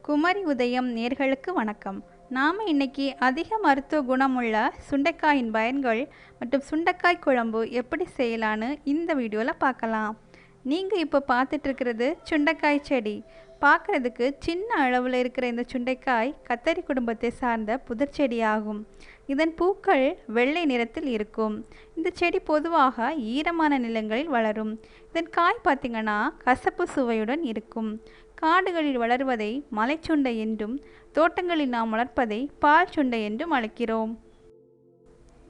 குமரி உதயம் நேர்களுக்கு வணக்கம். நாம் இன்னைக்கு அதிக மருத்துவ குணமுள்ள சுண்டைக்காயின் பயன்கள் மற்றும் சுண்டைக்காய் குழம்பு எப்படி செய்யலான்னு இந்த வீடியோவில் பார்க்கலாம். நீங்கள் இப்போ பார்த்துட்ருக்கிறது சுண்டைக்காய் செடி. பார்க்குறதுக்கு சின்ன அளவில் இருக்கிற இந்த சுண்டைக்காய் கத்தரி குடும்பத்தை சார்ந்த புதர் செடி ஆகும். இதன் பூக்கள் வெள்ளை நிறத்தில் இருக்கும். இந்த செடி பொதுவாக ஈரமான நிலங்களில் வளரும். இதன் காய் பார்த்திங்கன்னா கசப்பு சுவையுடன் இருக்கும். காடுகளில் வளர்வதை மலைச்சுண்டை என்றும் தோட்டங்களில் நாம் வளர்ப்பதை பால் சுண்டை என்றும் அழைக்கிறோம்.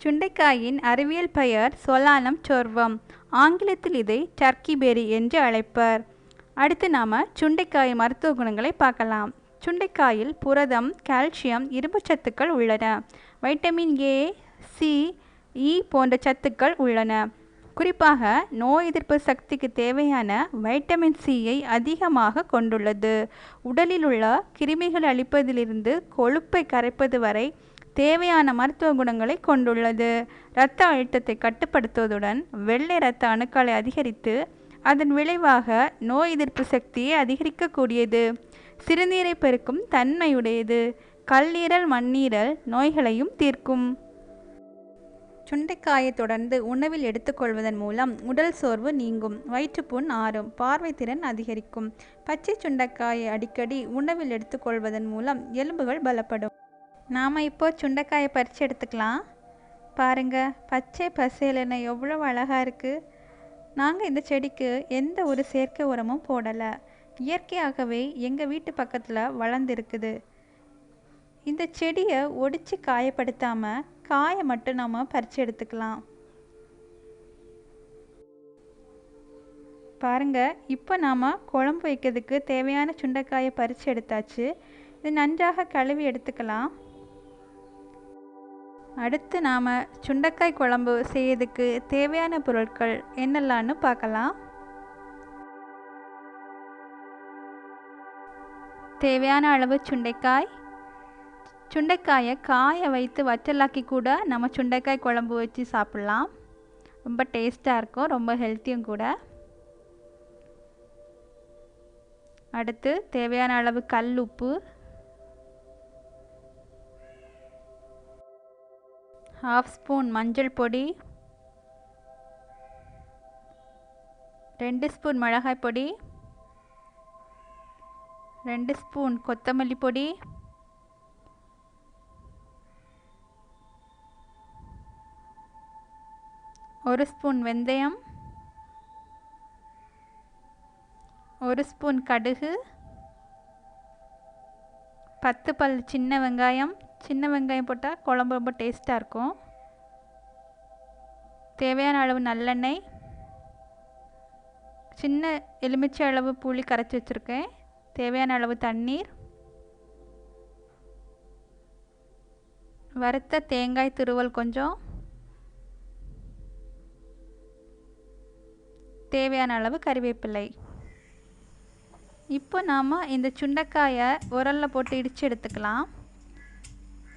சுண்டைக்காயின் அறிவியல் பெயர் சொலானம் சோர்வம். ஆங்கிலத்தில் இதை டர்க்கி பெரி என்று அழைப்பர். அடுத்து நாம் சுண்டைக்காய் மருத்துவ குணங்களை பார்க்கலாம். சுண்டைக்காயில் புரதம், கால்சியம், இரும்பு சத்துக்கள் உள்ளன. வைட்டமின் ஏ, சி, இ போன்ற சத்துக்கள் உள்ளன. குறிப்பாக நோய் எதிர்ப்பு சக்திக்கு தேவையான வைட்டமின் சியை அதிகமாக கொண்டுள்ளது. உடலில் உள்ள கிருமிகள் அழிப்பதிலிருந்து கொழுப்பை கரைப்பது வரை தேவையான மருத்துவ குணங்களை கொண்டுள்ளது. இரத்த அழுத்தத்தை கட்டுப்படுத்துவதுடன் வெள்ளை இரத்த அணுக்களை அதிகரித்து அதன் விளைவாக நோய் எதிர்ப்பு சக்தியை அதிகரிக்கக்கூடியது. சிறுநீரை பெருக்கும் தன்மையுடையது. கல்லீரல், மண்ணீரல் நோய்களையும் தீர்க்கும். சுண்டைக்காயை தொடர்ந்து உணவில் எடுத்துக்கொள்வதன் மூலம் உடல் சோர்வு நீங்கும், வயிற்றுப்புண் ஆறும், பார்வை திறன் அதிகரிக்கும். பச்சை சுண்டைக்காயை அடிக்கடி உணவில் எடுத்துக்கொள்வதன் மூலம் எலும்புகள் பலப்படும். நாம் இப்போ சுண்டைக்காயை பறித்து எடுத்துக்கலாம். பாருங்கள், பச்சை பசேலென எவ்வளோ அழகாக இருக்குது. நாங்கள் இந்த செடிக்கு எந்த ஒரு செயற்கை உரமும் போடலை. இயற்கையாகவே எங்கள் வீட்டு பக்கத்தில் வளர்ந்துருக்குது. இந்த செடியை ஒடிச்சு காயப்படுத்தாமல் காயை மட்டும் நாம் பறித்து எடுத்துக்கலாம். பாருங்கள், இப்போ நாம் குழம்பு வைக்கிறதுக்கு தேவையான சுண்டைக்காயை பறித்து எடுத்தாச்சு. இது நன்றாக கழுவி எடுத்துக்கலாம். அடுத்து நாம் சுண்டைக்காய் குழம்பு செய்யறதுக்கு தேவையான பொருட்கள் என்னெல்லாம்னு பார்க்கலாம். தேவையான அளவு சுண்டைக்காய். சுண்டைக்காயை காய வைத்து வற்றலாக்கி கூட நம்ம சுண்டைக்காய் குழம்பு வச்சு சாப்பிட்லாம். ரொம்ப டேஸ்ட்டாக இருக்கும், ரொம்ப ஹெல்த்தியும் கூட. அடுத்து தேவையான அளவு கல் உப்பு, ½ ஸ்பூன் மஞ்சள் பொடி, 2 ஸ்பூன் மிளகாய் பொடி, 2 ஸ்பூன் கொத்தமல்லி பொடி, 1 ஸ்பூன் வெந்தயம், 1 ஸ்பூன் கடுகு, 10 பல் சின்ன வெங்காயம். சின்ன வெங்காயம் போட்டால் குழம்பு ரொம்ப டேஸ்ட்டாக இருக்கும். தேவையான அளவு நல்லெண்ணெய், சின்ன எலுமிச்சை அளவு புளி கரைச்சி வச்சுருக்கேன். தேவையான அளவு தண்ணீர், வறுத்த தேங்காய் துருவல் கொஞ்சம், தேவையான அளவு கறிவேப்பிலை. இப்போ நாம் இந்த சுண்டைக்காயை உரலில் போட்டு இடித்து எடுத்துக்கலாம்.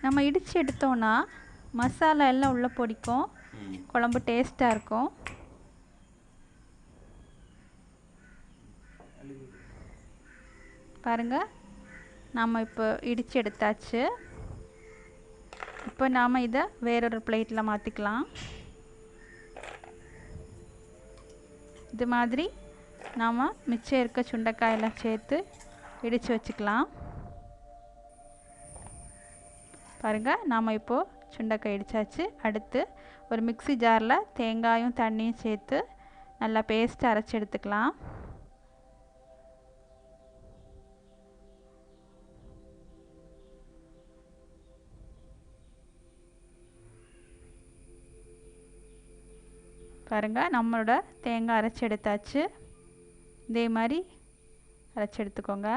நம்ம இடித்து எடுத்தோன்னா மசாலா எல்லாம் உள்ளே பிடிக்கும், குழம்பு டேஸ்ட்டாக இருக்கும். பாருங்கள், நாம் இப்போ இடித்து எடுத்தாச்சு. இப்போ நாம் இதை வேறொரு பிளேட்டில் மாற்றிக்கலாம். இது மாதிரி நாம் மிச்சம் இருக்க சுண்டைக்காயெல்லாம் சேர்த்து இடித்து வச்சுக்கலாம். பாருங்கள், நாம் இப்போது சுண்டைக்காய் இடித்தாச்சு. அடுத்து ஒரு மிக்ஸி ஜாரில் தேங்காயும் தண்ணியும் சேர்த்து நல்லா பேஸ்ட்டு அரைச்சி எடுத்துக்கலாம். பாருங்கள், நம்மளோட தேங்காய் அரைச்சி எடுத்தாச்சு. இதே மாதிரி அரைச்சி எடுத்துக்கோங்க.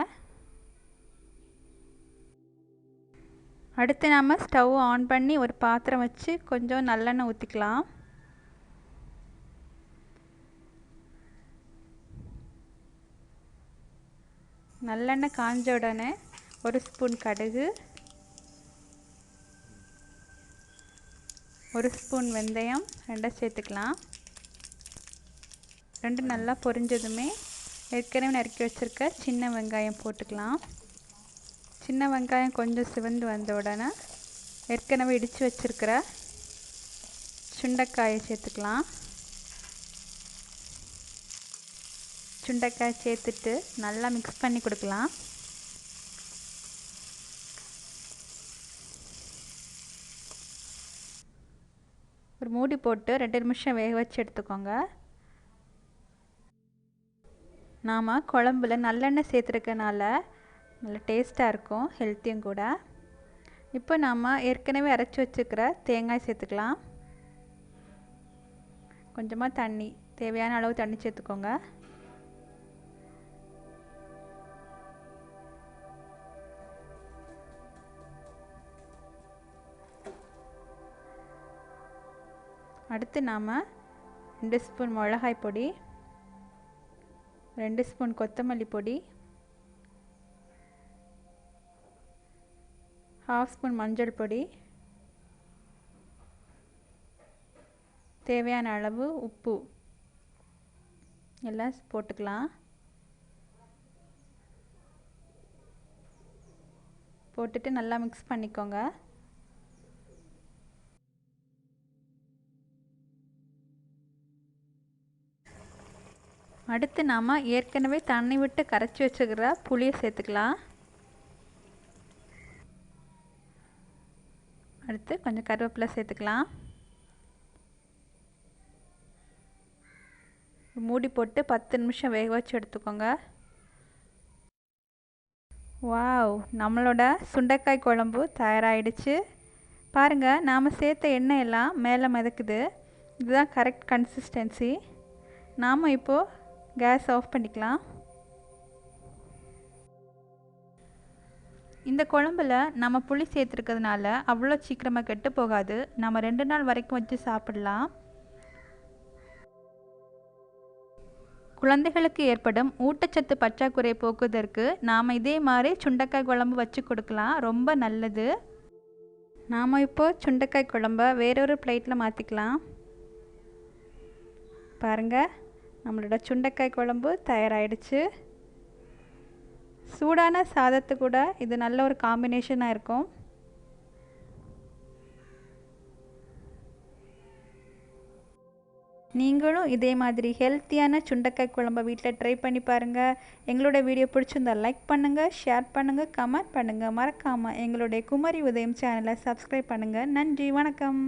அடுத்து நாம் ஸ்டவ் ஆன் பண்ணி ஒரு பாத்திரம் வச்சு கொஞ்சம் நல்லெண்ணெய் ஊற்றிக்கலாம். நல்லெண்ணெய் காஞ்ச உடனே 1 ஸ்பூன் கடுகு, 1 ஸ்பூன் வெந்தயம் ரெண்டும் சேர்த்துக்கலாம். ரெண்டும் நல்லா பொரிஞ்சதுமே ஏற்கனவே நறுக்கி வச்சுருக்க சின்ன வெங்காயம் போட்டுக்கலாம். சின்ன வெங்காயம் கொஞ்சம் சிவந்து வந்த உடனே ஏற்கனவே இடித்து வச்சுருக்கிற சுண்டைக்காயை சேர்த்துக்கலாம். சுண்டைக்காய் சேர்த்துட்டு நல்லா மிக்ஸ் பண்ணி கொடுக்கலாம். ஒரு மூடி போட்டு 2 நிமிஷம் வேக வச்சு எடுத்துக்கோங்க. நாம் குழம்புல நல்லெண்ணெய் சேர்த்துருக்கனால நல்ல டேஸ்ட்டாக இருக்கும், ஹெல்த்தியும் கூட. இப்போ நாம் ஏற்கனவே அரைச்சி வச்சுருக்கிற தேங்காய் சேர்த்துக்கலாம். கொஞ்சமாக தண்ணி, தேவையான அளவு தண்ணி சேர்த்துக்கோங்க. அடுத்து நாம் 2 ஸ்பூன் மிளகாய் பொடி, 2 ஸ்பூன் கொத்தமல்லி பொடி, 1/2 ஸ்பூன் மஞ்சள் பொடி, தேவையான அளவு உப்பு எல்லாம் போட்டுக்கலாம். போட்டுட்டு நல்லா மிக்ஸ் பண்ணிக்கோங்க. அடுத்து நாம் ஏற்கனவே தண்ணி விட்டு கரைச்சி வச்சுக்கிற புளியை சேர்த்துக்கலாம். அடுத்து கொஞ்சம் கருவேப்பிலை சேர்த்துக்கலாம். மூடி போட்டு 10 நிமிஷம் வேக வச்சு எடுத்துக்கோங்க. வாவ், நம்மளோட சுண்டைக்காய் குழம்பு தயாராகிடுச்சு. பாருங்கள், நாம் சேர்த்த எண்ணெய் எல்லாம் மேலே மிதக்குது. இதுதான் கரெக்ட் கன்சிஸ்டன்சி. நாம் இப்போது கேஸ் ஆஃப் பண்ணிக்கலாம். இந்த குழம்புல நம்ம புளி சேர்த்துருக்கிறதுனால அவ்வளோ சீக்கிரமாக கெட்டு போகாது. நம்ம 2 நாள் வரைக்கும் வச்சு சாப்பிடலாம். குழந்தைகளுக்கு ஏற்படும் ஊட்டச்சத்து பற்றாக்குறை போக்குவதற்கு நாம் இதே மாதிரி சுண்டைக்காய் குழம்பு வச்சு கொடுக்கலாம், ரொம்ப நல்லது. நாம் இப்போது சுண்டைக்காய் குழம்ப வேறொரு பிளேட்டில் மாற்றிக்கலாம். பாருங்கள், நம்மளோட சுண்டைக்காய் குழம்பு தயாராகிடுச்சு. சூடான சாதத்து கூட இது நல்ல ஒரு காம்பினேஷனாக இருக்கும். நீங்களும் இதே மாதிரி ஹெல்த்தியான சுண்டைக்காய் குழம்பை வீட்டில் ட்ரை பண்ணி பாருங்கள். எங்களோட வீடியோ பிடிச்சிருந்தால் லைக் பண்ணுங்கள், ஷேர் பண்ணுங்கள், கமெண்ட் பண்ணுங்கள். மறக்காமல் எங்களுடைய குமரி உதயம் சேனலை சப்ஸ்கிரைப் பண்ணுங்கள். நன்றி, வணக்கம்.